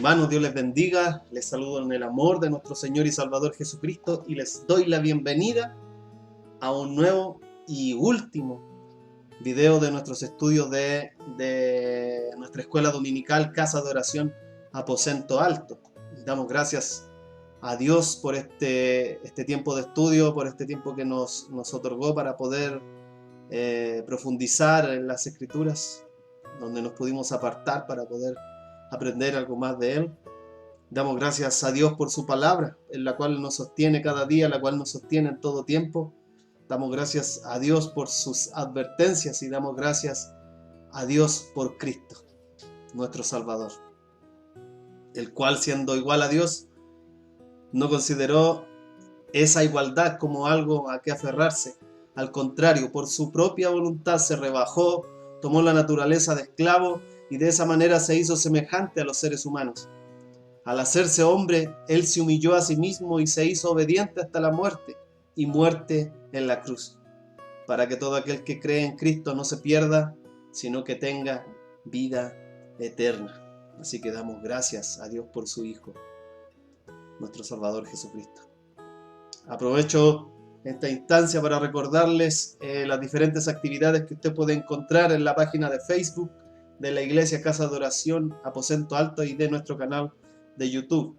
Hermanos, Dios les bendiga. Les saludo en el amor de nuestro Señor y Salvador Jesucristo y les doy la bienvenida a un nuevo y último video de nuestros estudios de nuestra escuela dominical Casa de Oración Aposento Alto. Damos gracias a Dios por este tiempo de estudio, por este tiempo que nos otorgó para poder profundizar en las Escrituras, donde nos pudimos apartar para poder aprender algo más de Él. Damos gracias a Dios por su palabra, en la cual nos sostiene cada día, la cual nos sostiene en todo tiempo. Damos gracias a Dios por sus advertencias y damos gracias a Dios por Cristo, nuestro Salvador, el cual, siendo igual a Dios, no consideró esa igualdad como algo a que aferrarse. Al contrario, por su propia voluntad se rebajó, tomó la naturaleza de esclavo y de esa manera se hizo semejante a los seres humanos. Al hacerse hombre, Él se humilló a sí mismo y se hizo obediente hasta la muerte, y muerte en la cruz, para que todo aquel que cree en Cristo no se pierda, sino que tenga vida eterna. Así que damos gracias a Dios por su Hijo, nuestro Salvador Jesucristo. Aprovecho esta instancia para recordarles las diferentes actividades que usted puede encontrar en la página de Facebook de la Iglesia Casa de Oración Aposento Alto y de nuestro canal de YouTube.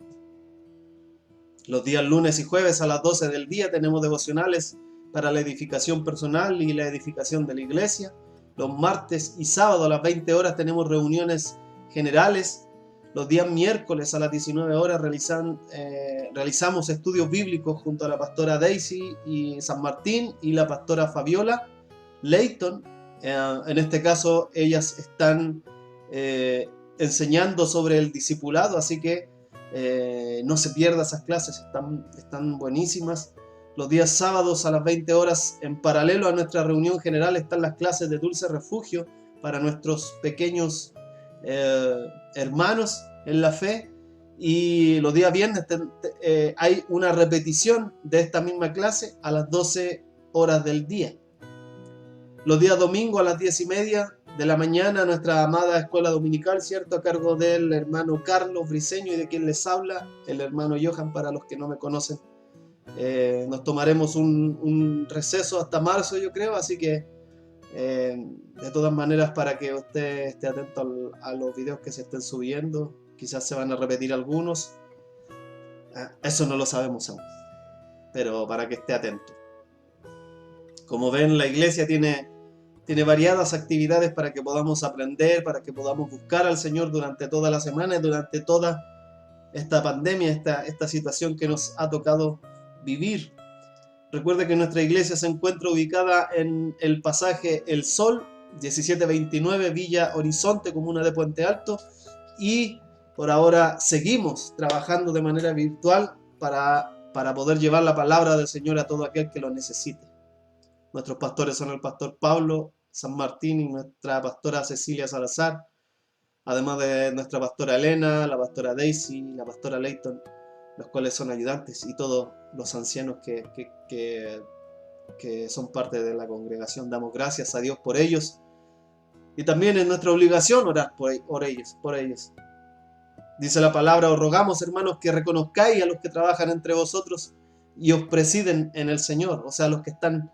Los días lunes y jueves a las 12 del día tenemos devocionales para la edificación personal y la edificación de la iglesia. Los martes y sábados a las 20 horas tenemos reuniones generales. Los días miércoles a las 19 horas realizamos estudios bíblicos junto a la pastora Daisy y San Martín y la pastora Fabiola Leighton. En este caso ellas están enseñando sobre el discipulado, así que no se pierda esas clases, están buenísimas. Los días sábados a las 20 horas, en paralelo a nuestra reunión general, están las clases de Dulce Refugio para nuestros pequeños hermanos en la fe. Y los días viernes hay una repetición de esta misma clase a las 12 horas del día. Los días domingos a las 10:30 de la mañana, nuestra amada escuela dominical, ¿cierto? A cargo del hermano Carlos Briceño y de quien les habla, el hermano Johan, para los que no me conocen. Nos tomaremos un receso hasta marzo, yo creo, así que de todas maneras, para que usted esté atento a los videos que se estén subiendo, quizás se van a repetir algunos. Eso no lo sabemos aún, pero para que esté atento. Como ven, la iglesia tiene variadas actividades para que podamos aprender, para que podamos buscar al Señor durante toda la semana y durante toda esta pandemia, esta situación que nos ha tocado vivir. Recuerde que nuestra iglesia se encuentra ubicada en el pasaje El Sol, 1729, Villa Horizonte, comuna de Puente Alto, y por ahora seguimos trabajando de manera virtual para poder llevar la palabra del Señor a todo aquel que lo necesite. Nuestros pastores son el pastor Pablo San Martín y nuestra pastora Cecilia Salazar, además de nuestra pastora Elena, la pastora Daisy, la pastora Leighton, los cuales son ayudantes, y todos los ancianos que son parte de la congregación. Damos gracias a Dios por ellos, y también es nuestra obligación orar por ellos. Dice la palabra: os rogamos, hermanos, que reconozcáis a los que trabajan entre vosotros y os presiden en el Señor, o sea, los que están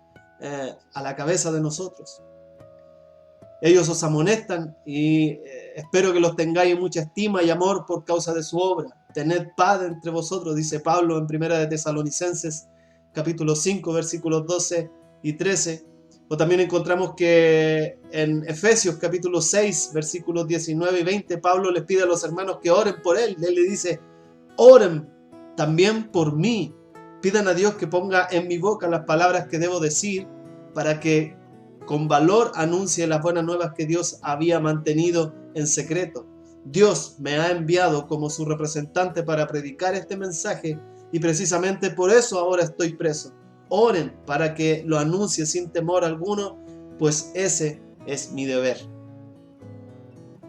a la cabeza de nosotros. Ellos os amonestan y espero que los tengáis en mucha estima y amor por causa de su obra. Tened paz entre vosotros, dice Pablo en 1 de Tesalonicenses capítulo 5 versículos 12 y 13. O también encontramos que en Efesios capítulo 6 versículos 19 y 20 Pablo les pide a los hermanos que oren por él. Él le dice: oren también por mí. Pidan a Dios que ponga en mi boca las palabras que debo decir, para que con valor anuncie las buenas nuevas que Dios había mantenido en secreto. Dios me ha enviado como su representante para predicar este mensaje, y precisamente por eso ahora estoy preso. Oren para que lo anuncie sin temor alguno, pues ese es mi deber.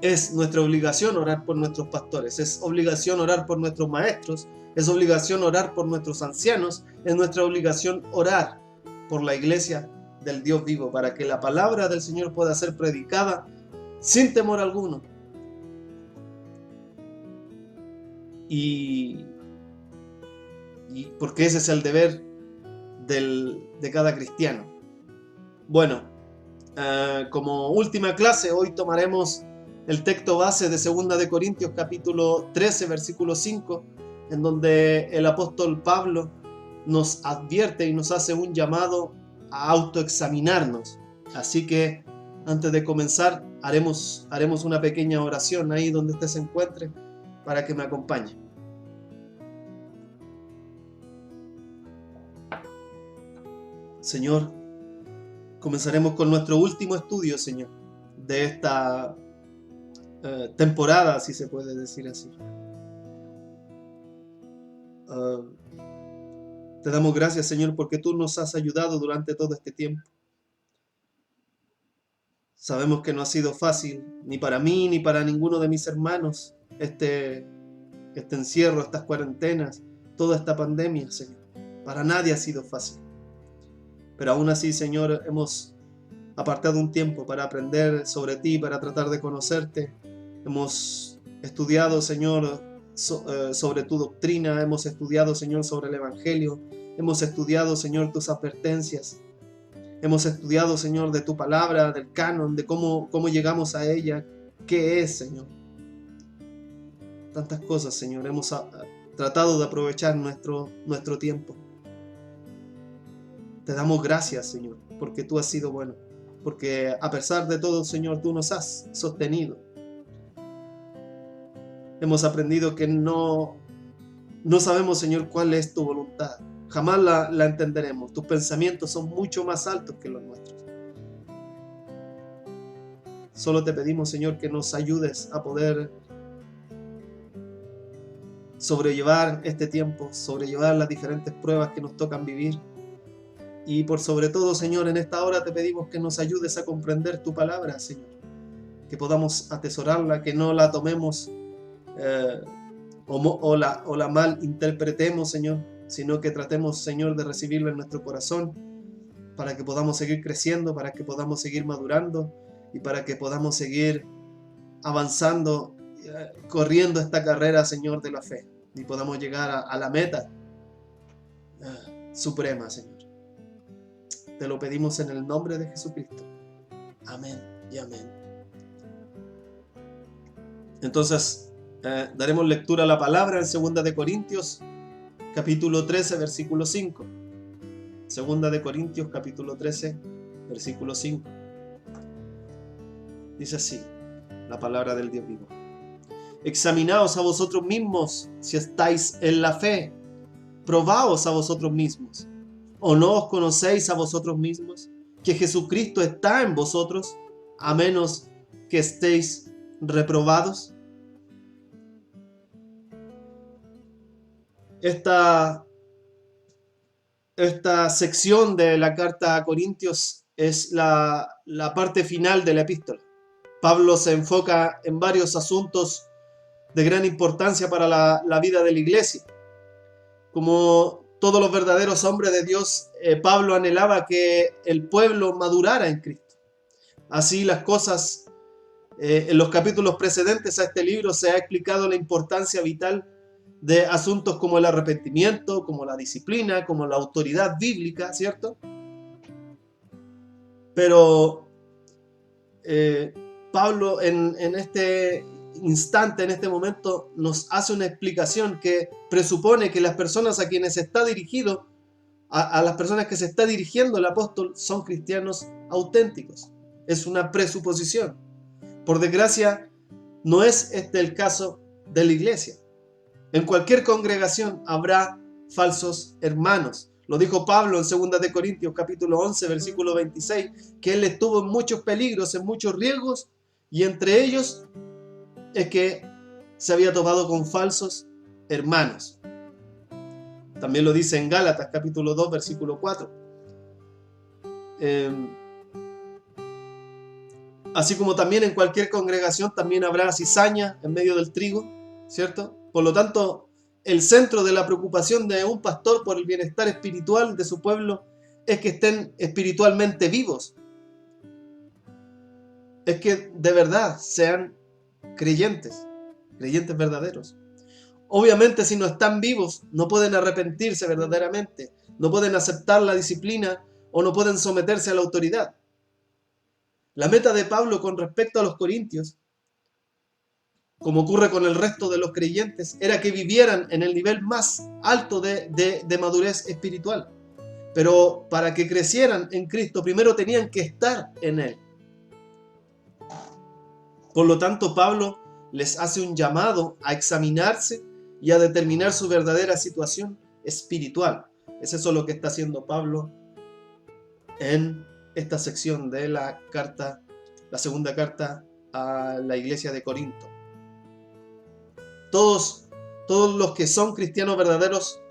Es nuestra obligación orar por nuestros pastores, es obligación orar por nuestros maestros, es obligación orar por nuestros ancianos, es nuestra obligación orar por la iglesia del Dios vivo, para que la palabra del Señor pueda ser predicada sin temor alguno. y porque ese es el deber de cada cristiano. Bueno, como última clase, hoy tomaremos el texto base de 2 de Corintios capítulo 13, versículo 5, en donde el apóstol Pablo nos advierte y nos hace un llamado a autoexaminarnos. Así que antes de comenzar, haremos una pequeña oración ahí donde usted se encuentre para que me acompañe. Señor, comenzaremos con nuestro último estudio, Señor, de esta temporada, si se puede decir así. Te damos gracias, Señor, porque tú nos has ayudado durante todo este tiempo. Sabemos que no ha sido fácil, ni para mí, ni para ninguno de mis hermanos, este encierro, estas cuarentenas, toda esta pandemia, Señor. Para nadie ha sido fácil. Pero aún así, Señor, hemos apartado un tiempo para aprender sobre ti, para tratar de conocerte. Hemos estudiado, Señor, sobre tu doctrina. Hemos estudiado, Señor, sobre el Evangelio. Hemos estudiado, Señor, tus advertencias. Hemos estudiado, Señor, de tu palabra, del canon, de cómo llegamos a ella. ¿Qué es, Señor? Tantas cosas, Señor. Hemos tratado de aprovechar nuestro tiempo. Te damos gracias, Señor, porque tú has sido bueno. Porque a pesar de todo, Señor, tú nos has sostenido. Hemos aprendido que no sabemos, Señor, cuál es tu voluntad. Jamás la entenderemos. Tus pensamientos son mucho más altos que los nuestros. Solo te pedimos, Señor, que nos ayudes a poder sobrellevar este tiempo, sobrellevar las diferentes pruebas que nos tocan vivir. Y por sobre todo, Señor, en esta hora te pedimos que nos ayudes a comprender tu palabra, Señor. Que podamos atesorarla, que no la tomemos o la mal interpretemos, Señor, sino que tratemos, Señor, de recibirla en nuestro corazón para que podamos seguir creciendo, para que podamos seguir madurando y para que podamos seguir avanzando, corriendo esta carrera, Señor, de la fe y podamos llegar a la meta suprema, Señor. Te lo pedimos en el nombre de Jesucristo. Amén y amén. Entonces, daremos lectura a la palabra en 2 de Corintios, capítulo 13, versículo 5. 2 de Corintios, capítulo 13, versículo 5. Dice así, la palabra del Dios vivo. Examinaos a vosotros mismos si estáis en la fe. Probaos a vosotros mismos. ¿O no os conocéis a vosotros mismos que Jesucristo está en vosotros, a menos que estéis reprobados? Esta sección de la carta a Corintios es la parte final de la epístola. Pablo se enfoca en varios asuntos de gran importancia para la vida de la iglesia. Como todos los verdaderos hombres de Dios, Pablo anhelaba que el pueblo madurara en Cristo. Así las cosas, en los capítulos precedentes a este libro se ha explicado la importancia vital de asuntos como el arrepentimiento, como la disciplina, como la autoridad bíblica, ¿cierto? Pero Pablo en este instante, en este momento, nos hace una explicación que presupone que las personas a quienes está dirigido, a las personas que se está dirigiendo el apóstol, son cristianos auténticos. Es una presuposición. Por desgracia, no es este el caso de la iglesia. En cualquier congregación habrá falsos hermanos. Lo dijo Pablo en 2 de Corintios capítulo 11, versículo 26, que él estuvo en muchos peligros, en muchos riesgos, y entre ellos es que se había topado con falsos hermanos. También lo dice en Gálatas capítulo 2, versículo 4. Así como también en cualquier congregación también habrá cizaña en medio del trigo, ¿cierto? Por lo tanto, el centro de la preocupación de un pastor por el bienestar espiritual de su pueblo es que estén espiritualmente vivos. Es que de verdad sean creyentes verdaderos. Obviamente, si no están vivos, no pueden arrepentirse verdaderamente, no pueden aceptar la disciplina o no pueden someterse a la autoridad. La meta de Pablo con respecto a los corintios, como ocurre con el resto de los creyentes, era que vivieran en el nivel más alto de madurez espiritual. Pero para que crecieran en Cristo, primero tenían que estar en Él. Por lo tanto, Pablo les hace un llamado a examinarse y a determinar su verdadera situación espiritual. Es eso lo que está haciendo Pablo en esta sección de la carta, la segunda carta a la iglesia de Corinto. Todos los que son cristianos verdaderos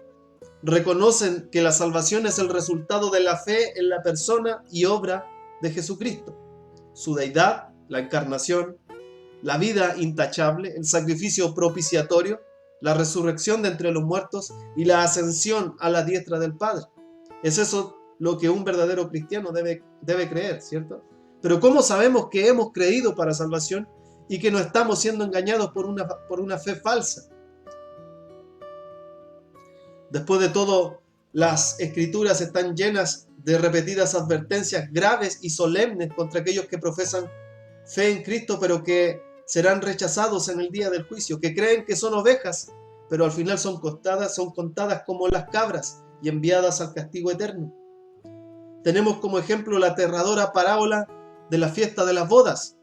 reconocen que la salvación es el resultado de la fe en la persona y obra de Jesucristo, su deidad, la encarnación, la vida intachable, el sacrificio propiciatorio, la resurrección de entre los muertos y la ascensión a la diestra del Padre. Es eso lo que un verdadero cristiano debe creer, ¿cierto? Pero ¿cómo sabemos que hemos creído para salvación y que no estamos siendo engañados por una fe falsa? Después de todo, las Escrituras están llenas de repetidas advertencias graves y solemnes contra aquellos que profesan fe en Cristo, pero que serán rechazados en el día del juicio, que creen que son ovejas, pero al final son contadas como las cabras y enviadas al castigo eterno. Tenemos como ejemplo la aterradora parábola de la fiesta de las bodas,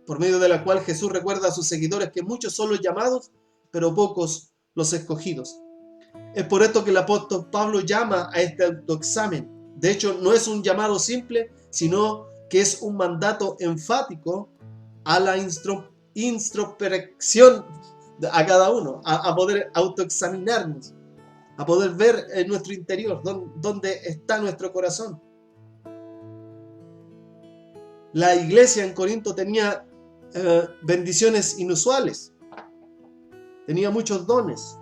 por medio de la cual Jesús recuerda a sus seguidores que muchos son los llamados, pero pocos los escogidos. Es por esto que el apóstol Pablo llama a este autoexamen. De hecho, no es un llamado simple, sino que es un mandato enfático a la introspección a cada uno, a poder autoexaminarnos, a poder ver en nuestro interior dónde está nuestro corazón. La iglesia en Corinto tenía bendiciones inusuales, tenía muchos dones.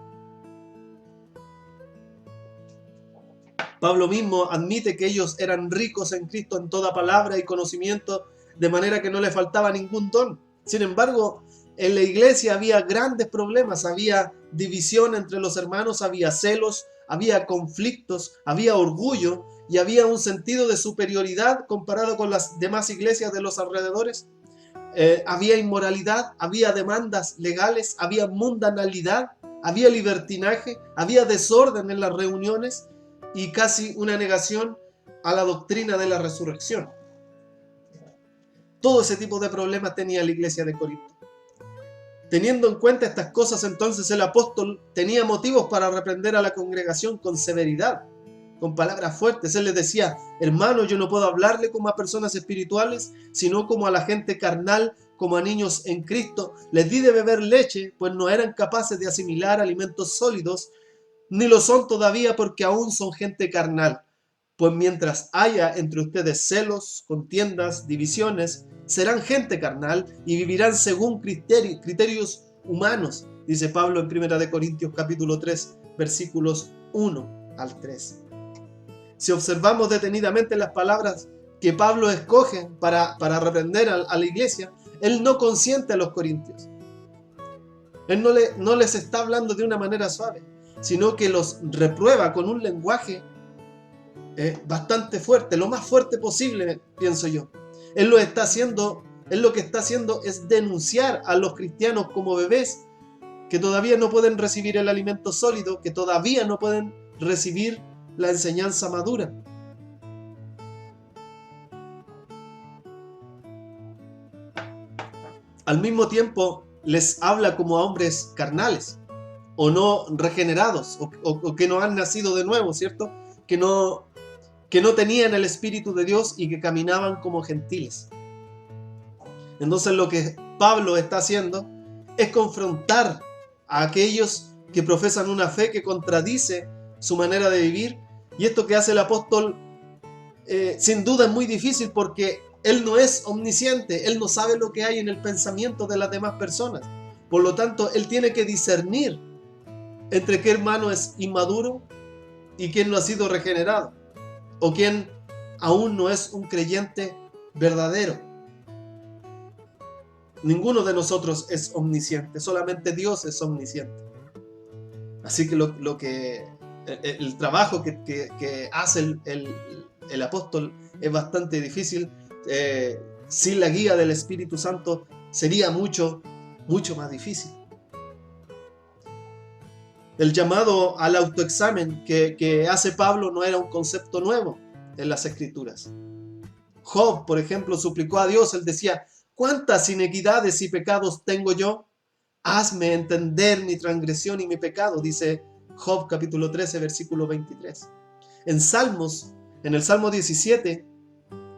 Pablo mismo admite que ellos eran ricos en Cristo en toda palabra y conocimiento, de manera que no le faltaba ningún don. Sin embargo, en la iglesia había grandes problemas, había división entre los hermanos, había celos, había conflictos, había orgullo y había un sentido de superioridad comparado con las demás iglesias de los alrededores. Había inmoralidad, había demandas legales, había mundanalidad, había libertinaje, había desorden en las reuniones y casi una negación a la doctrina de la resurrección. Todo ese tipo de problemas tenía la iglesia de Corinto. Teniendo en cuenta estas cosas, entonces el apóstol tenía motivos para reprender a la congregación con severidad, con palabras fuertes. Él les decía: hermanos, yo no puedo hablarle como a personas espirituales, sino como a la gente carnal, como a niños en Cristo. Les di de beber leche, pues no eran capaces de asimilar alimentos sólidos, ni lo son todavía porque aún son gente carnal. Pues mientras haya entre ustedes celos, contiendas, divisiones, serán gente carnal y vivirán según criterios humanos, dice Pablo en 1 Corintios capítulo 3, versículos 1 al 3. Si observamos detenidamente las palabras que Pablo escoge para reprender a la iglesia, él no consiente a los corintios. Él no les está hablando de una manera suave, sino que los reprueba con un lenguaje bastante fuerte, lo más fuerte posible, pienso yo. Él lo que está haciendo es denunciar a los cristianos como bebés que todavía no pueden recibir el alimento sólido, que todavía no pueden recibir la enseñanza madura. Al mismo tiempo, les habla como a hombres carnales, o no regenerados, o que no han nacido de nuevo, ¿cierto? Que no tenían el Espíritu de Dios y que caminaban como gentiles. Entonces lo que Pablo está haciendo es confrontar a aquellos que profesan una fe que contradice su manera de vivir, y esto que hace el apóstol sin duda es muy difícil porque él no es omnisciente, él no sabe lo que hay en el pensamiento de las demás personas. Por lo tanto, él tiene que discernir entre qué hermano es inmaduro y quién no ha sido regenerado, o quién aún no es un creyente verdadero. Ninguno de nosotros es omnisciente, solamente Dios es omnisciente. Así que el trabajo que hace el apóstol es bastante difícil. Sin la guía del Espíritu Santo sería mucho más difícil. El llamado al autoexamen que hace Pablo no era un concepto nuevo en las Escrituras. Job, por ejemplo, suplicó a Dios. Él decía: ¿cuántas inequidades y pecados tengo yo? Hazme entender mi transgresión y mi pecado, dice Job capítulo 13, versículo 23. En el Salmo 17,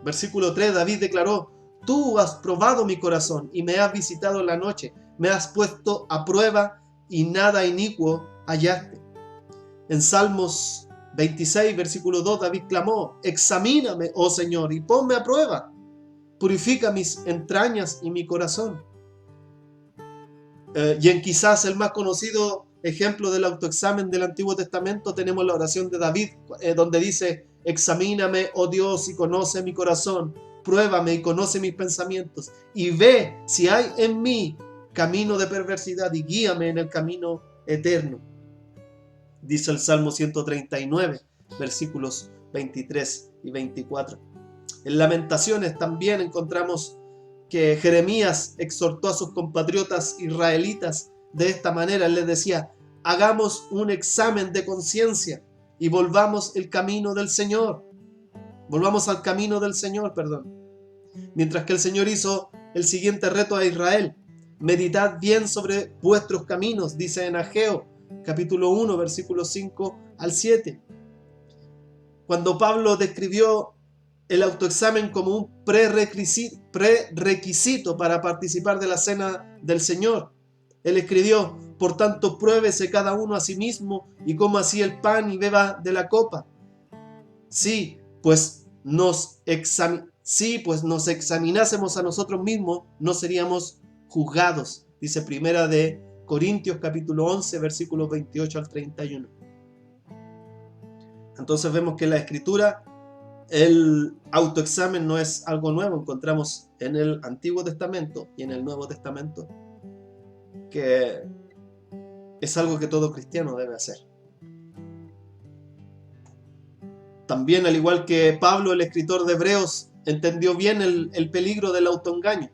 versículo 3, David declaró: tú has probado mi corazón y me has visitado en la noche, me has puesto a prueba y nada inicuo hallaste. En Salmos 26, versículo 2, David clamó: examíname, oh Señor, y ponme a prueba, purifica mis entrañas y mi corazón. Y en quizás el más conocido ejemplo del autoexamen del Antiguo Testamento tenemos la oración de David, donde dice: examíname, oh Dios, y conoce mi corazón, pruébame y conoce mis pensamientos, y ve si hay en mí camino de perversidad, y guíame en el camino eterno. Dice el Salmo 139, versículos 23 y 24. En Lamentaciones también encontramos que Jeremías exhortó a sus compatriotas israelitas de esta manera. Él les decía: hagamos un examen de conciencia y volvamos al camino del Señor. Mientras que el Señor hizo el siguiente reto a Israel: meditad bien sobre vuestros caminos, dice en Ageo, capítulo 1, versículos 5 al 7. Cuando Pablo describió el autoexamen como un prerequisito para participar de la cena del Señor, él escribió: por tanto, pruébese cada uno a sí mismo y coma así el pan y beba de la copa. Sí, pues nos examinásemos a nosotros mismos, no seríamos juzgados, dice Primera de Corintios capítulo 11, versículos 28 al 31. Entonces vemos que en la Escritura el autoexamen no es algo nuevo. Encontramos en el Antiguo Testamento y en el Nuevo Testamento que es algo que todo cristiano debe hacer. También, al igual que Pablo, el escritor de Hebreos, entendió bien el peligro del autoengaño.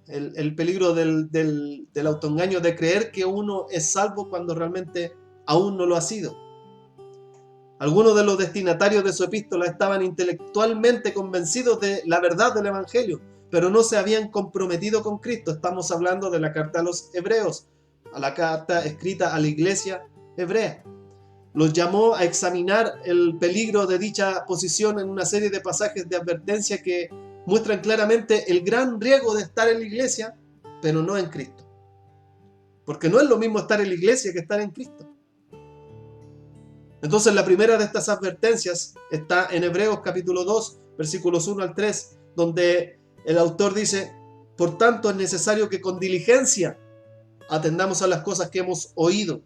El peligro del autoengaño, de creer que uno es salvo cuando realmente aún no lo ha sido. Algunos de los destinatarios de su epístola estaban intelectualmente convencidos de la verdad del Evangelio, pero no se habían comprometido con Cristo. Estamos hablando de la carta a los Hebreos, a la carta escrita a la iglesia hebrea. Los llamó a examinar el peligro de dicha posición en una serie de pasajes de advertencia que muestran claramente el gran riesgo de estar en la iglesia, pero no en Cristo. Porque no es lo mismo estar en la iglesia que estar en Cristo. Entonces, la primera de estas advertencias está en Hebreos capítulo 2, versículos 1 al 3, donde el autor dice: por tanto, es necesario que con diligencia atendamos a las cosas que hemos oído,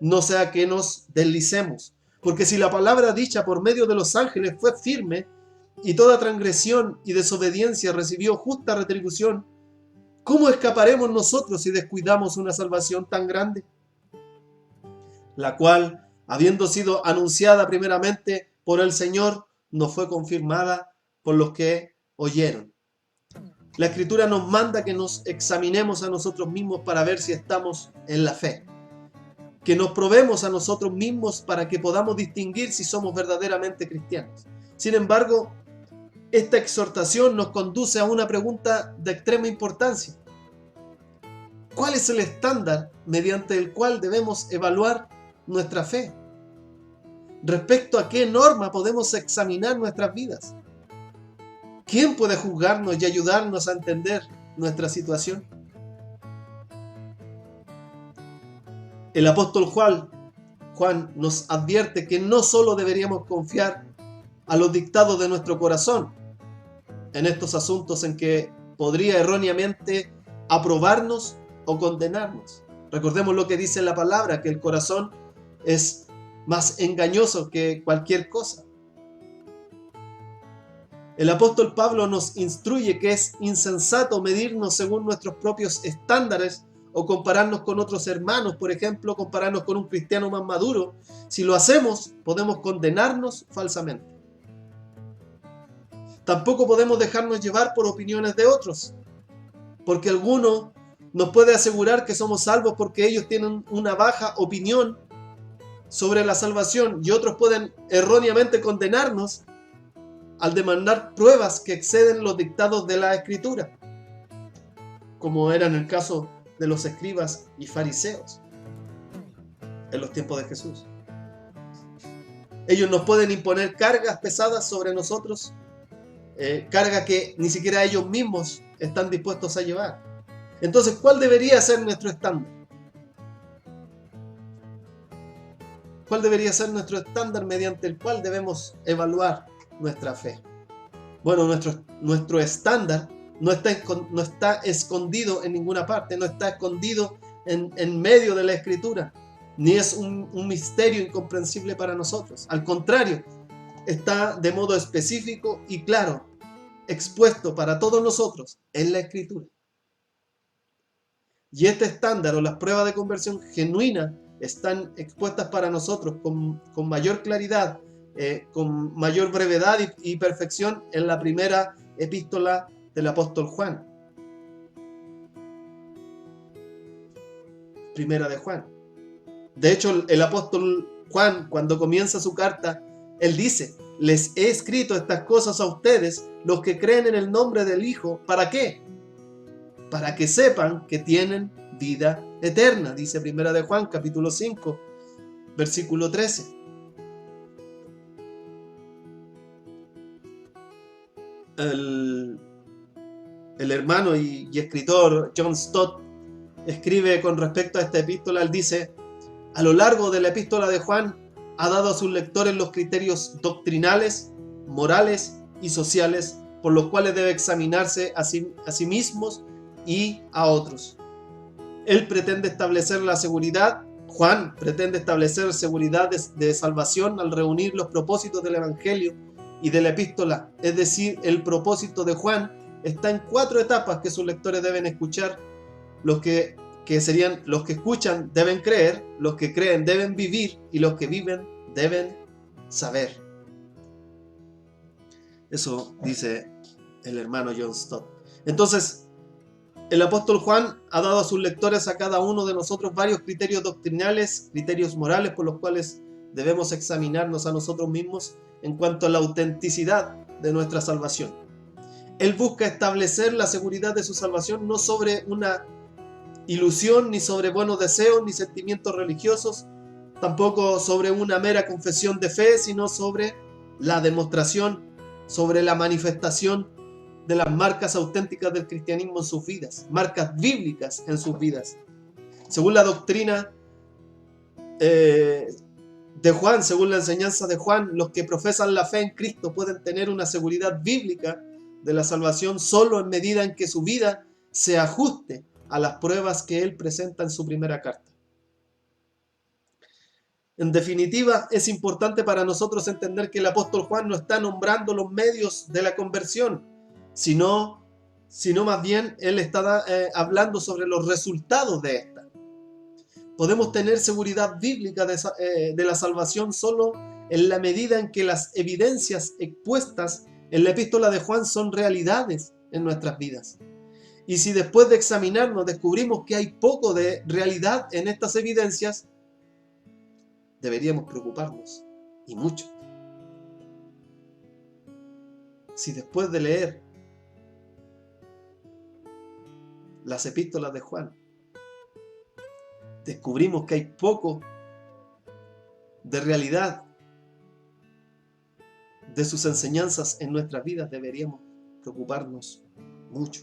no sea que nos deslicemos. Porque si la palabra dicha por medio de los ángeles fue firme, y toda transgresión y desobediencia recibió justa retribución, ¿cómo escaparemos nosotros si descuidamos una salvación tan grande? La cual, habiendo sido anunciada primeramente por el Señor, nos fue confirmada por los que oyeron. La Escritura nos manda que nos examinemos a nosotros mismos para ver si estamos en la fe. Que nos probemos a nosotros mismos para que podamos distinguir si somos verdaderamente cristianos. Sin embargo, esta exhortación nos conduce a una pregunta de extrema importancia. ¿Cuál es el estándar mediante el cual debemos evaluar nuestra fe? ¿Respecto a qué norma podemos examinar nuestras vidas? ¿Quién puede juzgarnos y ayudarnos a entender nuestra situación? El apóstol Juan nos advierte que no solo deberíamos confiar a los dictados de nuestro corazón en estos asuntos en que podría erróneamente aprobarnos o condenarnos. Recordemos lo que dice la palabra, que el corazón es más engañoso que cualquier cosa. El apóstol Pablo nos instruye que es insensato medirnos según nuestros propios estándares o compararnos con otros hermanos, por ejemplo, compararnos con un cristiano más maduro. Si lo hacemos, podemos condenarnos falsamente. Tampoco podemos dejarnos llevar por opiniones de otros, porque alguno nos puede asegurar que somos salvos porque ellos tienen una baja opinión sobre la salvación y otros pueden erróneamente condenarnos al demandar pruebas que exceden los dictados de la Escritura, como era en el caso de los escribas y fariseos en los tiempos de Jesús. Ellos nos pueden imponer cargas pesadas sobre nosotros, cargas que ni siquiera ellos mismos están dispuestos a llevar. Entonces, ¿cuál debería ser nuestro estándar? ¿Cuál debería ser nuestro estándar mediante el cual debemos evaluar nuestra fe? Bueno, nuestro estándar no está escondido en ninguna parte, no está escondido en medio de la Escritura, ni es un misterio incomprensible para nosotros. Al contrario, está de modo específico y claro, expuesto para todos nosotros en la Escritura. Y este estándar o las pruebas de conversión genuina están expuestas para nosotros con mayor claridad, con mayor brevedad y perfección en la primera epístola del apóstol Juan. Primera de Juan. De hecho, el apóstol Juan, cuando comienza su carta, él dice: les he escrito estas cosas a ustedes, los que creen en el nombre del Hijo. ¿Para qué? Para que sepan que tienen vida eterna, dice Primera de Juan, capítulo 5, versículo 13. El hermano y escritor John Stott escribe con respecto a esta epístola. Él dice: a lo largo de la epístola de Juan ha dado a sus lectores los criterios doctrinales, morales y sociales por los cuales debe examinarse a sí mismos y a otros. Él pretende establecer la seguridad, Juan pretende establecer seguridad de salvación al reunir los propósitos del Evangelio y de la epístola. Es decir, el propósito de Juan está en 4 etapas que sus lectores deben escuchar. Los que serían: los que escuchan deben creer, los que creen deben vivir y los que viven deben saber. Eso dice el hermano John Stott. Entonces, el apóstol Juan ha dado a sus lectores, a cada uno de nosotros, varios criterios doctrinales, criterios morales por los cuales debemos examinarnos a nosotros mismos en cuanto a la autenticidad de nuestra salvación. Él busca establecer la seguridad de su salvación no sobre una ilusión, ni sobre buenos deseos, ni sentimientos religiosos, tampoco sobre una mera confesión de fe, sino sobre la demostración, sobre la manifestación de las marcas auténticas del cristianismo en sus vidas, marcas bíblicas en sus vidas. Según la doctrina de Juan, según la enseñanza de Juan, los que profesan la fe en Cristo pueden tener una seguridad bíblica de la salvación solo en medida en que su vida se ajuste a las pruebas que él presenta en su primera carta. En definitiva, es importante para nosotros entender que el apóstol Juan no está nombrando los medios de la conversión, sino más bien él está hablando sobre los resultados de esta. Podemos tener seguridad bíblica de la salvación solo en la medida en que las evidencias expuestas en la epístola de Juan son realidades en nuestras vidas. Y si después de examinarnos descubrimos que hay poco de realidad en estas evidencias, deberíamos preocuparnos, y mucho. Si después de leer las epístolas de Juan descubrimos que hay poco de realidad de sus enseñanzas en nuestras vidas, deberíamos preocuparnos mucho.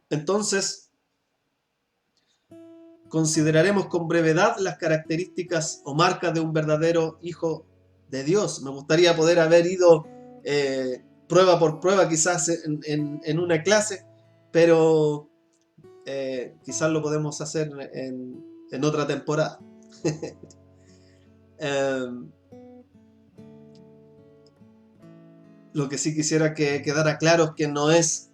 Entonces, consideraremos con brevedad las características o marcas de un verdadero hijo de Dios. Me gustaría poder haber ido prueba por prueba quizás en una clase, pero quizás lo podemos hacer en otra temporada. Lo que sí quisiera que quedara claro es que no es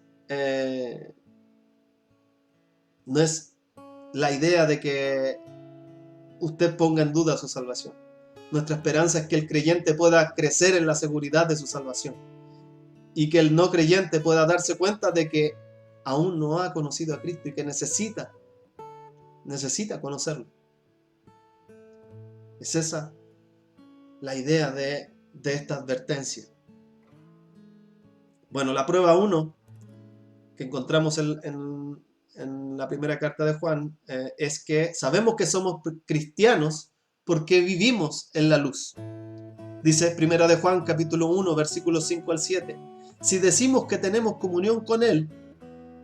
la idea de que usted ponga en duda su salvación. Nuestra esperanza es que el creyente pueda crecer en la seguridad de su salvación y que el no creyente pueda darse cuenta de que aún no ha conocido a Cristo y que necesita conocerlo. Es esa la idea de esta advertencia. Bueno, la prueba 1 que encontramos en la primera carta de Juan es que sabemos que somos cristianos porque vivimos en la luz. Dice primera de Juan capítulo 1 versículos 5 al 7. Si decimos que tenemos comunión con Él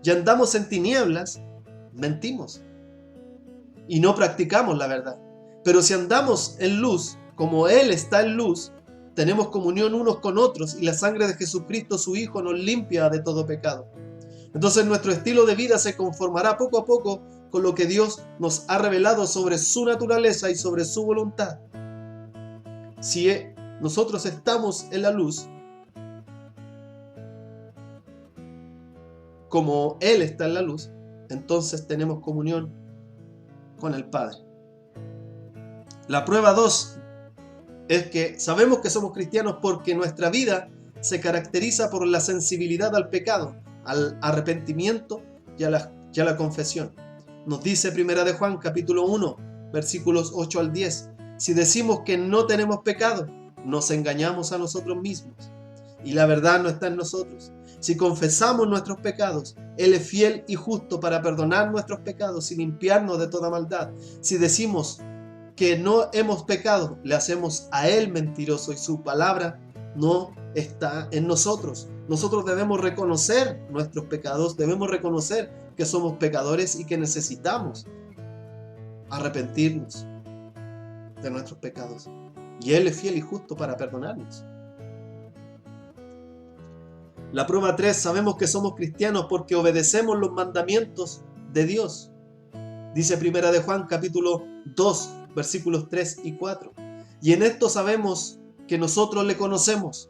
y andamos en tinieblas, mentimos y no practicamos la verdad. Pero si andamos en luz, como Él está en luz, tenemos comunión unos con otros y la sangre de Jesucristo, su Hijo, nos limpia de todo pecado. Entonces nuestro estilo de vida se conformará poco a poco con lo que Dios nos ha revelado sobre su naturaleza y sobre su voluntad. Si nosotros estamos en la luz, como Él está en la luz, entonces tenemos comunión con el Padre. La prueba 2 es que sabemos que somos cristianos porque nuestra vida se caracteriza por la sensibilidad al pecado, al arrepentimiento y a la confesión. Nos dice primera de Juan capítulo 1 versículos 8 al 10. Si decimos que no tenemos pecado, nos engañamos a nosotros mismos y la verdad no está en nosotros. Si confesamos nuestros pecados, Él es fiel y justo para perdonar nuestros pecados y limpiarnos de toda maldad. Si decimos que no hemos pecado, le hacemos a Él mentiroso y su palabra no está en nosotros. Nosotros debemos reconocer nuestros pecados, debemos reconocer que somos pecadores y que necesitamos arrepentirnos de nuestros pecados. Y Él es fiel y justo para perdonarnos. La prueba 3, sabemos que somos cristianos porque obedecemos los mandamientos de Dios. Dice primera de Juan capítulo 2 versículos 3 y 4. Y en esto sabemos que nosotros le conocemos.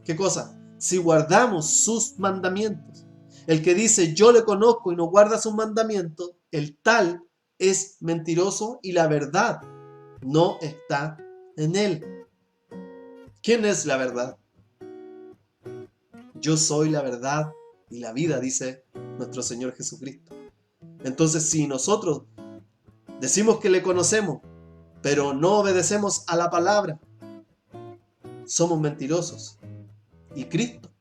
¿Qué cosa? Si guardamos sus mandamientos. El que dice yo le conozco y no guarda sus mandamientos, el tal es mentiroso y la verdad no está en él. ¿Quién es la verdad? Yo soy la verdad y la vida, dice nuestro Señor Jesucristo. Entonces, si nosotros decimos que le conocemos, pero no obedecemos a la palabra, somos mentirosos y Cristo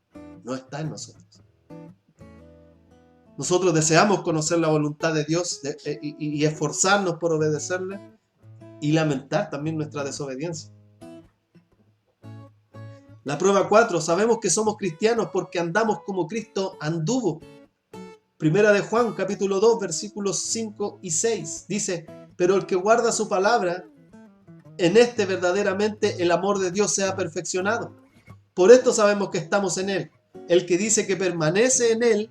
no está en nosotros. Nosotros deseamos conocer la voluntad de Dios y esforzarnos por obedecerle y lamentar también nuestra desobediencia. La prueba 4, sabemos que somos cristianos porque andamos como Cristo anduvo. Primera de Juan, capítulo 2, versículos 5 y 6, dice, pero el que guarda su palabra, en este verdaderamente el amor de Dios se ha perfeccionado. Por esto sabemos que estamos en Él. El que dice que permanece en Él,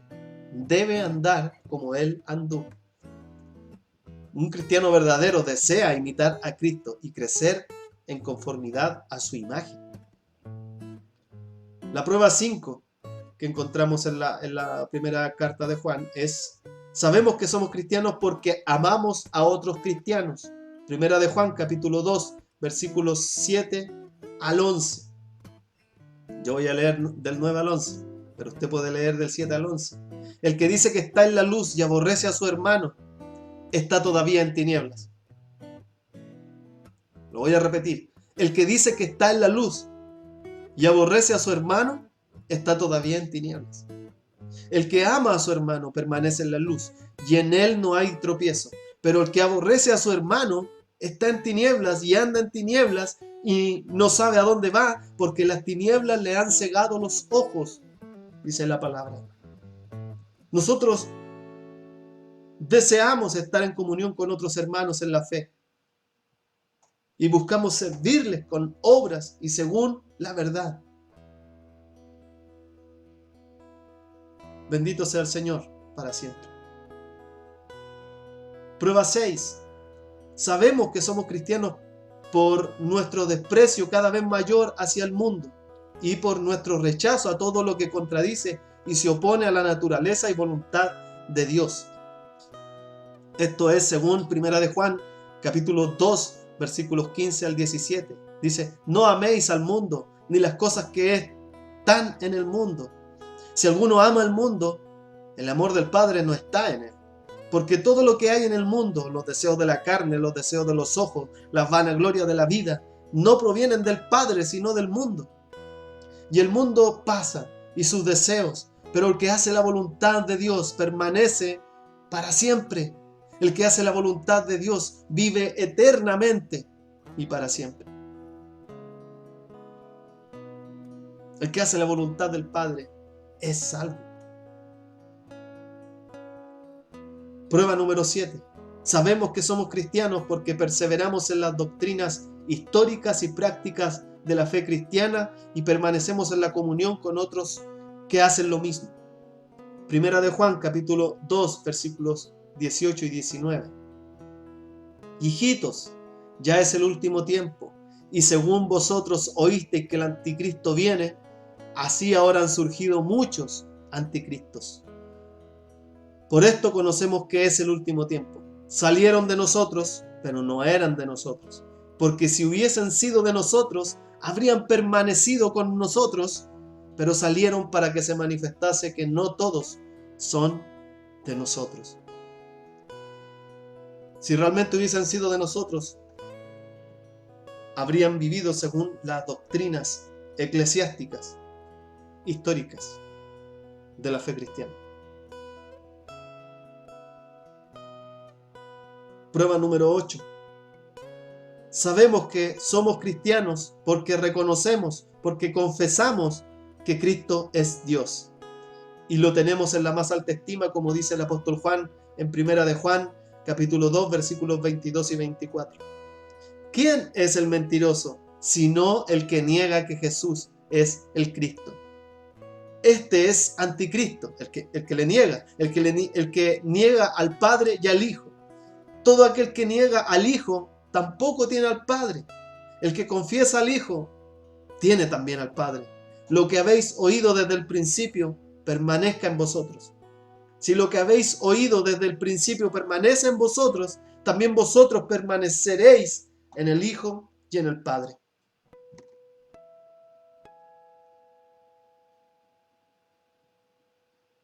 debe andar como Él anduvo. Un cristiano verdadero desea imitar a Cristo y crecer en conformidad a su imagen. La prueba 5 que encontramos en la primera carta de Juan es, sabemos que somos cristianos porque amamos a otros cristianos. Primera de Juan, capítulo 2, versículos 7 al 11. Yo voy a leer del 9 al 11, pero usted puede leer del 7 al 11. El que dice que está en la luz y aborrece a su hermano, está todavía en tinieblas. Lo voy a repetir. El que dice que está en la luz y aborrece a su hermano, está todavía en tinieblas. El que ama a su hermano permanece en la luz, y en él no hay tropiezo. Pero el que aborrece a su hermano está en tinieblas y anda en tinieblas y no sabe a dónde va, porque las tinieblas le han cegado los ojos, dice la palabra. Nosotros deseamos estar en comunión con otros hermanos en la fe y buscamos servirles con obras y según la verdad. Bendito sea el Señor para siempre. Prueba 6. Sabemos que somos cristianos por nuestro desprecio cada vez mayor hacia el mundo. y por nuestro rechazo a todo lo que contradice y se opone a la naturaleza y voluntad de Dios. Esto es según Primera de Juan, capítulo 2, versículos 15 al 17. Dice, no améis al mundo, ni las cosas que están en el mundo. Si alguno ama al mundo, el amor del Padre no está en él. Porque todo lo que hay en el mundo, los deseos de la carne, los deseos de los ojos, las vanaglorias de la vida, no provienen del Padre, sino del mundo. Y el mundo pasa, y sus deseos, pero el que hace la voluntad de Dios permanece para siempre. El que hace la voluntad de Dios vive eternamente y para siempre. El que hace la voluntad del Padre es salvo. Prueba número 7. Sabemos que somos cristianos porque perseveramos en las doctrinas históricas y prácticas de la fe cristiana y permanecemos en la comunión con otros que hacen lo mismo. Primera de Juan, capítulo 2, versículos 18 y 19. Hijitos, ya es el último tiempo, y según vosotros oísteis que el anticristo viene, así ahora han surgido muchos anticristos. Por esto conocemos que es el último tiempo. Salieron de nosotros, pero no eran de nosotros. Porque si hubiesen sido de nosotros, habrían permanecido con nosotros, pero salieron para que se manifestase que no todos son de nosotros. Si realmente hubiesen sido de nosotros, habrían vivido según las doctrinas eclesiásticas, históricas de la fe cristiana. Prueba número 8. Sabemos que somos cristianos porque reconocemos, porque confesamos que Cristo es Dios. Y lo tenemos en la más alta estima, como dice el apóstol Juan en Primera de Juan, capítulo 2, versículos 22 y 24. ¿Quién es el mentiroso, sino el que niega que Jesús es el Cristo? Este es anticristo, el que le niega, el que niega al Padre y al Hijo. Todo aquel que niega al Hijo tampoco tiene al Padre. El que confiesa al Hijo tiene también al Padre. Lo que habéis oído desde el principio permanezca en vosotros. Si lo que habéis oído desde el principio permanece en vosotros, también vosotros permaneceréis en el Hijo y en el Padre.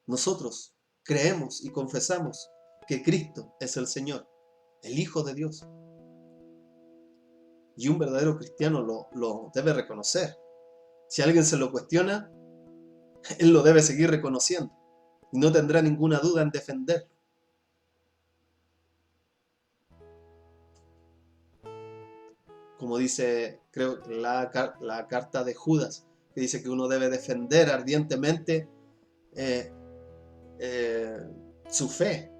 Nosotros creemos y confesamos que Cristo es el Señor, el Hijo de Dios. Y un verdadero cristiano lo debe reconocer. Si alguien se lo cuestiona, él lo debe seguir reconociendo y no tendrá ninguna duda en defenderlo. Como dice, creo, la carta de Judas, que dice que uno debe defender ardientemente su fe,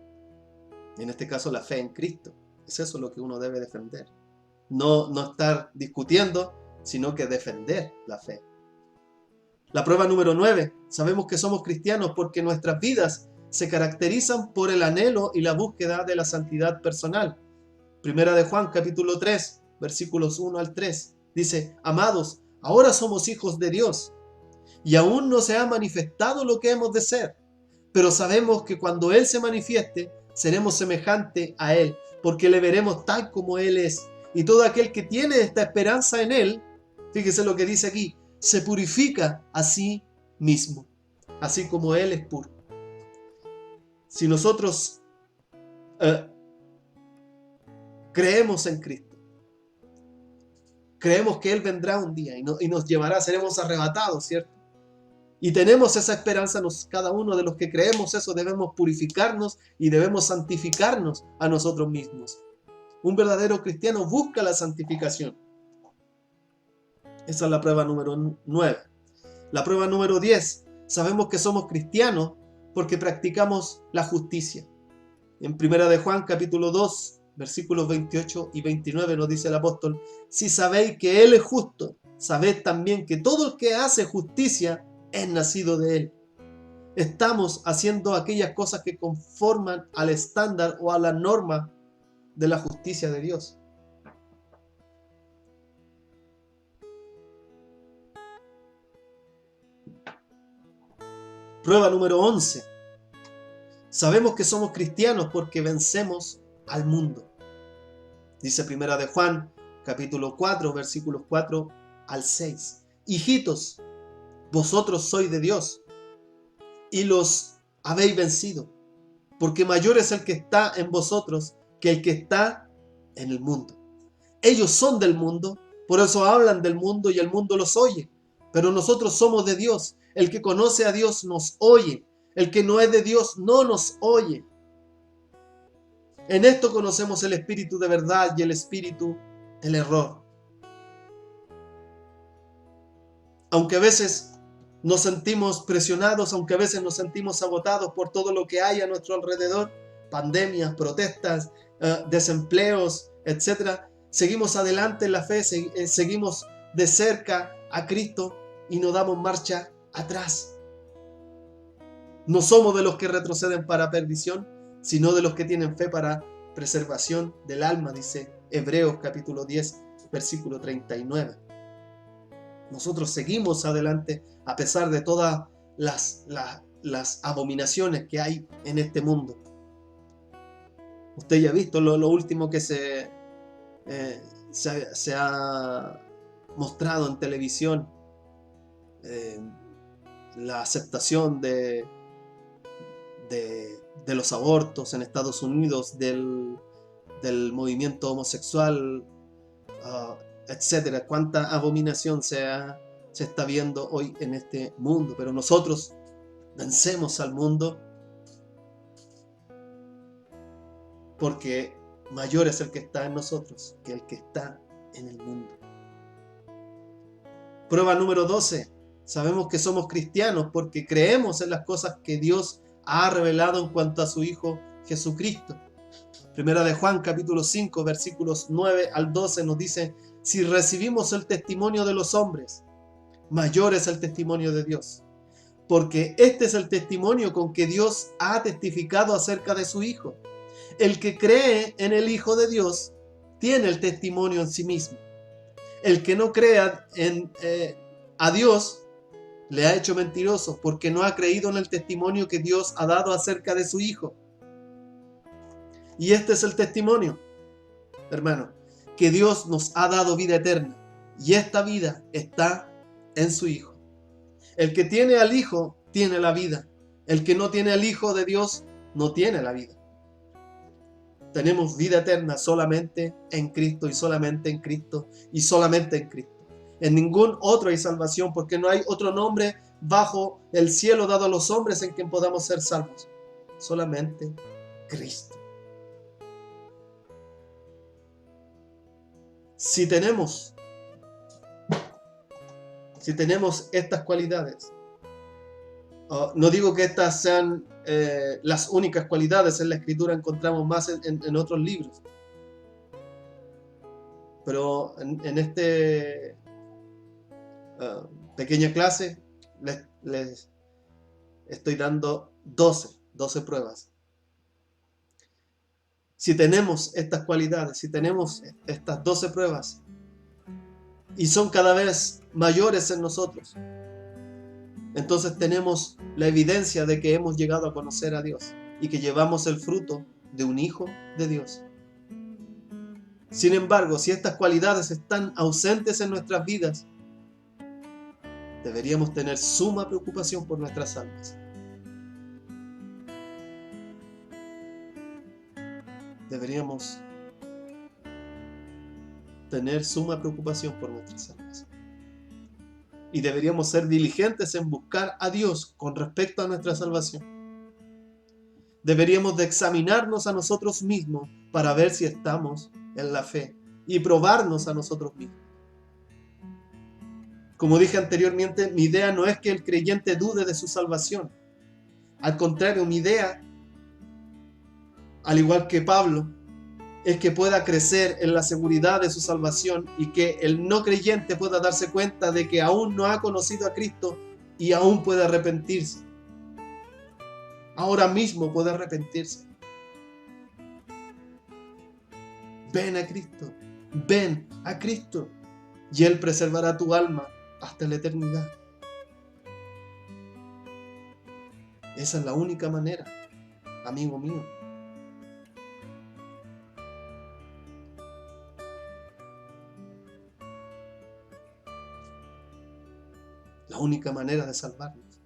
en este caso la fe en Cristo. Es eso lo que uno debe defender. No estar discutiendo, sino que defender la fe. La prueba número 9. Sabemos que somos cristianos porque nuestras vidas se caracterizan por el anhelo y la búsqueda de la santidad personal. Primera de Juan, capítulo 3, versículos 1 al 3. Dice, amados, ahora somos hijos de Dios y aún no se ha manifestado lo que hemos de ser, pero sabemos que cuando Él se manifieste, seremos semejantes a Él, porque le veremos tal como Él es. Y todo aquel que tiene esta esperanza en Él, fíjese lo que dice aquí, se purifica a sí mismo, así como Él es puro. Si nosotros creemos en Cristo, creemos que Él vendrá un día y nos llevará, seremos arrebatados, ¿cierto? Y tenemos esa esperanza, cada uno de los que creemos eso, debemos purificarnos y debemos santificarnos a nosotros mismos. Un verdadero cristiano busca la santificación. Esa es la prueba número 9. La prueba número 10. Sabemos que somos cristianos porque practicamos la justicia. En Primera de Juan, capítulo 2, versículos 28 y 29 nos dice el apóstol, si sabéis que Él es justo, sabed también que todo el que hace justicia es nacido de Él. Estamos haciendo aquellas cosas que conforman al estándar o a la norma de la justicia de Dios. Prueba número 11. Sabemos que somos cristianos porque vencemos al mundo. Dice Primera de Juan, capítulo 4, versículos 4 al 6. Hijitos, vosotros sois de Dios y los habéis vencido, porque mayor es el que está en vosotros que el que está en el mundo. Ellos son del mundo, por eso hablan del mundo y el mundo los oye. Pero nosotros somos de Dios. El que conoce a Dios nos oye. El que no es de Dios no nos oye. En esto conocemos el espíritu de verdad y el espíritu del error. Aunque a veces nos sentimos presionados, aunque a veces nos sentimos agotados por todo lo que hay a nuestro alrededor, pandemias, protestas, desempleos, etc., seguimos adelante en la fe, seguimos de cerca a Cristo y no damos marcha atrás. No somos de los que retroceden para perdición, sino de los que tienen fe para preservación del alma, dice Hebreos capítulo 10, versículo 39. Nosotros seguimos adelante a pesar de todas las abominaciones que hay en este mundo. Usted ya ha visto lo último que se ha mostrado en televisión, la aceptación de los abortos en Estados Unidos, del movimiento homosexual, etcétera. Cuánta abominación se está viendo hoy en este mundo, pero nosotros vencemos al mundo porque mayor es el que está en nosotros que el que está en el mundo. Prueba número 12. Sabemos que somos cristianos porque creemos en las cosas que Dios ha revelado en cuanto a su Hijo Jesucristo. Primera de Juan, capítulo 5, versículos 9 al 12 nos dice: si recibimos el testimonio de los hombres, mayor es el testimonio de Dios. Porque este es el testimonio con que Dios ha testificado acerca de su Hijo. El que cree en el Hijo de Dios tiene el testimonio en sí mismo. El que no crea a Dios le ha hecho mentiroso, porque no ha creído en el testimonio que Dios ha dado acerca de su Hijo. Y este es el testimonio, hermano, que Dios nos ha dado vida eterna, y esta vida está en su Hijo. El que tiene al Hijo tiene la vida. El que no tiene al Hijo de Dios no tiene la vida. Tenemos vida eterna solamente en Cristo y solamente en Cristo y solamente en Cristo. En ningún otro hay salvación, porque no hay otro nombre bajo el cielo dado a los hombres en quien podamos ser salvos. Solamente Cristo. Si tenemos estas cualidades, no digo que estas sean las únicas cualidades, en la Escritura encontramos más en otros libros, pero en esta pequeña clase les estoy dando 12 pruebas. Si tenemos estas cualidades, si tenemos estas 12 pruebas y son cada vez mayores en nosotros, entonces tenemos la evidencia de que hemos llegado a conocer a Dios y que llevamos el fruto de un hijo de Dios. Sin embargo, si estas cualidades están ausentes en nuestras vidas, deberíamos tener suma preocupación por nuestras almas. Deberíamos tener suma preocupación por nuestras almas. Y deberíamos ser diligentes en buscar a Dios con respecto a nuestra salvación. Deberíamos de examinarnos a nosotros mismos para ver si estamos en la fe y probarnos a nosotros mismos. Como dije anteriormente, mi idea no es que el creyente dude de su salvación. Al contrario, mi idea, al igual que Pablo, es que pueda crecer en la seguridad de su salvación y que el no creyente pueda darse cuenta de que aún no ha conocido a Cristo y aún puede arrepentirse. Ahora mismo puede arrepentirse. Ven a Cristo y Él preservará tu alma hasta la eternidad. Esa es la única manera, amigo mío. La única manera de salvarnos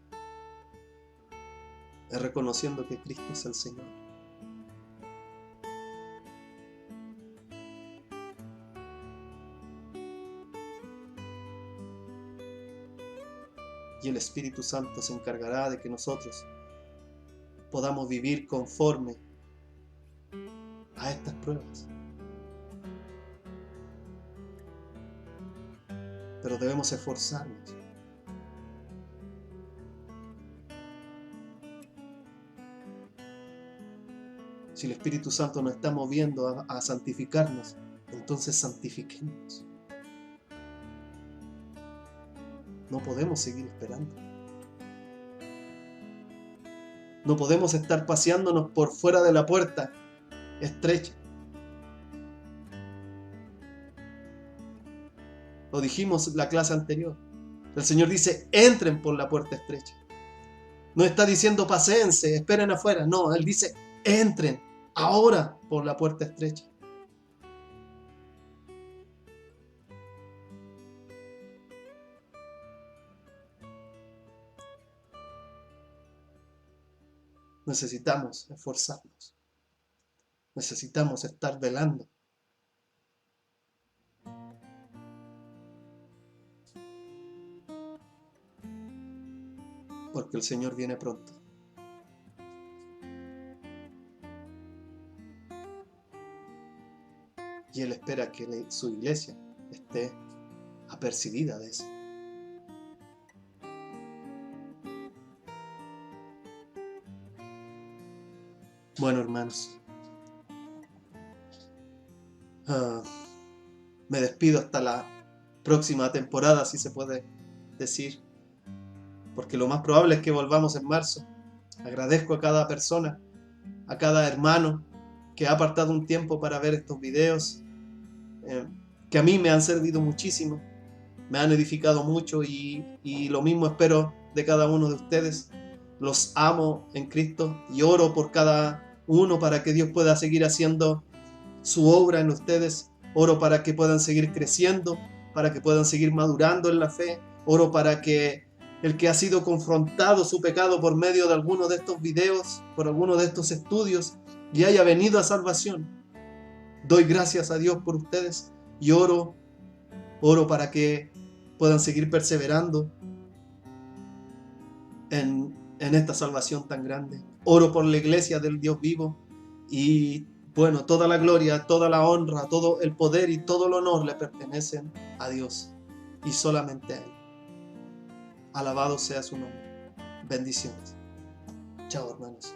es reconociendo que Cristo es el Señor. Y el Espíritu Santo se encargará de que nosotros podamos vivir conforme a estas pruebas. Pero debemos esforzarnos. Si el Espíritu Santo nos está moviendo a santificarnos, entonces santifiquémonos. No podemos seguir esperando. No podemos estar paseándonos por fuera de la puerta estrecha. Lo dijimos en la clase anterior. El Señor dice, entren por la puerta estrecha. No está diciendo paséense, esperen afuera. No, Él dice, entren ahora por la puerta estrecha. Necesitamos esforzarnos. Necesitamos estar velando. Porque el Señor viene pronto. Y Él espera que su iglesia esté apercibida de eso. Bueno, hermanos, me despido hasta la próxima temporada, si se puede decir, porque lo más probable es que volvamos en marzo. Agradezco a cada persona, a cada hermano que ha apartado un tiempo para ver estos videos, que a mí me han servido muchísimo, me han edificado mucho y lo mismo espero de cada uno de ustedes. Los amo en Cristo y oro por cada uno para que Dios pueda seguir haciendo su obra en ustedes. Oro para que puedan seguir creciendo, para que puedan seguir madurando en la fe. Oro para que el que ha sido confrontado su pecado por medio de alguno de estos videos, por alguno de estos estudios, y haya venido a salvación. Doy gracias a Dios por ustedes y oro para que puedan seguir perseverando en esta salvación tan grande. Oro por la iglesia del Dios vivo y bueno, toda la gloria, toda la honra, todo el poder y todo el honor le pertenecen a Dios y solamente a Él. Alabado sea su nombre. Bendiciones. Chao, hermanos.